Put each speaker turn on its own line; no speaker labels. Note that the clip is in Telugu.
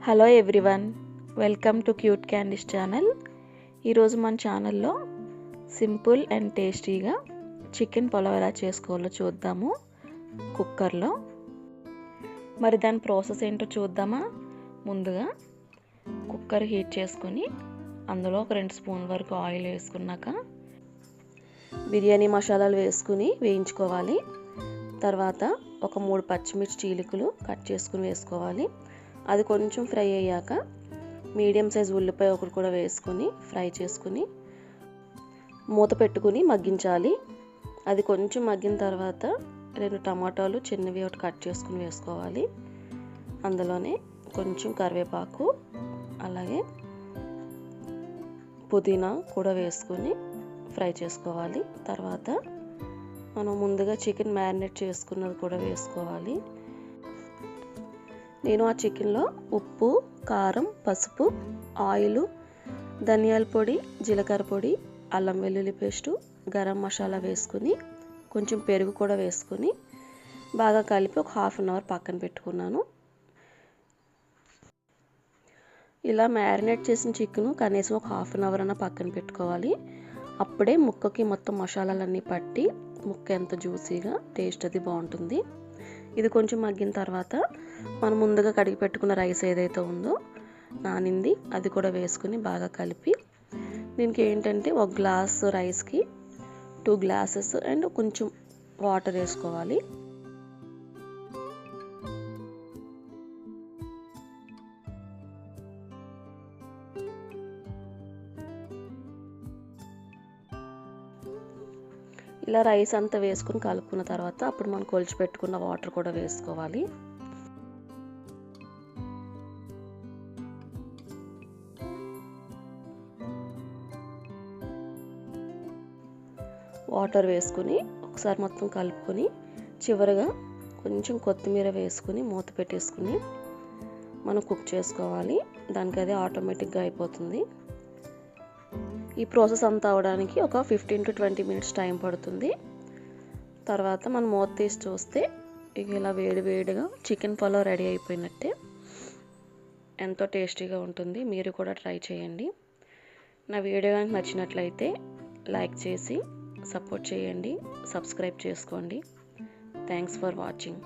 Hello everyone, welcome to cute candies channel. ఈరోజు మన ఛానల్లో సింపుల్ అండ్ టేస్టీగా చికెన్ పులావ్ ఎలా చేసుకోవాలో చూద్దాము కుక్కర్లో. మరి దాని ప్రాసెస్ ఏంటో చూద్దామా. ముందుగా కుక్కర్ హీట్ చేసుకొని అందులో ఒక 2 స్పూన్ల వరకు ఆయిల్ వేసుకున్నాక బిర్యానీ మసాలాలు వేసుకుని వేయించుకోవాలి. తర్వాత ఒక 3 పచ్చిమిర్చి చీలికలు కట్ చేసుకుని వేసుకోవాలి. అది కొంచెం ఫ్రై అయ్యాక మీడియం సైజ్ ఉల్లిపాయ ఒకటి కూడా వేసుకొని ఫ్రై చేసుకుని మూత పెట్టుకుని మగ్గించాలి. అది కొంచెం మగ్గిన తర్వాత 2 టమాటాలు చిన్నవి ఒకటి కట్ చేసుకుని వేసుకోవాలి. అందులోనే కొంచెం కరివేపాకు అలాగే పుదీనా కూడా వేసుకొని ఫ్రై చేసుకోవాలి. తర్వాత మనం ముందుగా చికెన్ మ్యారినేట్ చేసుకున్నది కూడా వేసుకోవాలి. నేను ఆ చికెన్లో ఉప్పు, కారం, పసుపు, ఆయిల్, ధనియాల పొడి, జీలకర్ర పొడి, అల్లం వెల్లుల్లి పేస్టు, గరం మసాలా వేసుకుని కొంచెం పెరుగు కూడా వేసుకుని బాగా కలిపి ఒక 1/2 అవర్ పక్కన పెట్టుకున్నాను. ఇలా మ్యారినేట్ చేసిన చికెన్ కనీసం ఒక 1/2 అవర్ అన్న పక్కన పెట్టుకోవాలి. అప్పుడే ముక్కకి మొత్తం మసాలాలన్నీ పట్టి ముక్క ఎంత జ్యూసీగా టేస్ట్ అది బాగుంటుంది. ఇది కొంచెం మగ్గిన తర్వాత మనం ముందుగా కడిగి పెట్టుకున్న రైస్ ఏదైతే ఉందో నానింది అది కూడా వేసుకుని బాగా కలిపి దీనికి ఏంటంటే 1 గ్లాస్ రైస్కి 2 గ్లాసెస్ అండ్ కొంచెం వాటర్ వేసుకోవాలి. ఇలా రైస్ అంతా వేసుకుని కలుపుకున్న తర్వాత అప్పుడు మనం కొలిచి పెట్టుకున్న వాటర్ కూడా వేసుకోవాలి. వాటర్ వేసుకుని ఒకసారి మొత్తం కలుపుకొని చివరిగా కొంచెం కొత్తిమీర వేసుకుని మూత పెట్టేసుకుని మనం కుక్ చేసుకోవాలి. దానికి అది ఆటోమేటిక్గా అయిపోతుంది. ఈ ప్రాసెస్ అంతా అవడానికి ఒక 15 to 20 మినిట్స్ టైం పడుతుంది. తర్వాత మనం మూత తీసి చూస్తే ఇలా వేడివేడిగా చికెన్ పులావ్ రెడీ అయిపోయినట్టే. ఎంతో టేస్టీగా ఉంటుంది. మీరు కూడా ట్రై చేయండి. నా వీడియో కనుక నచ్చినట్లయితే లైక్ చేసి సపోర్ట్ చేయండి, సబ్స్క్రైబ్ చేసుకోండి. Thanks for watching.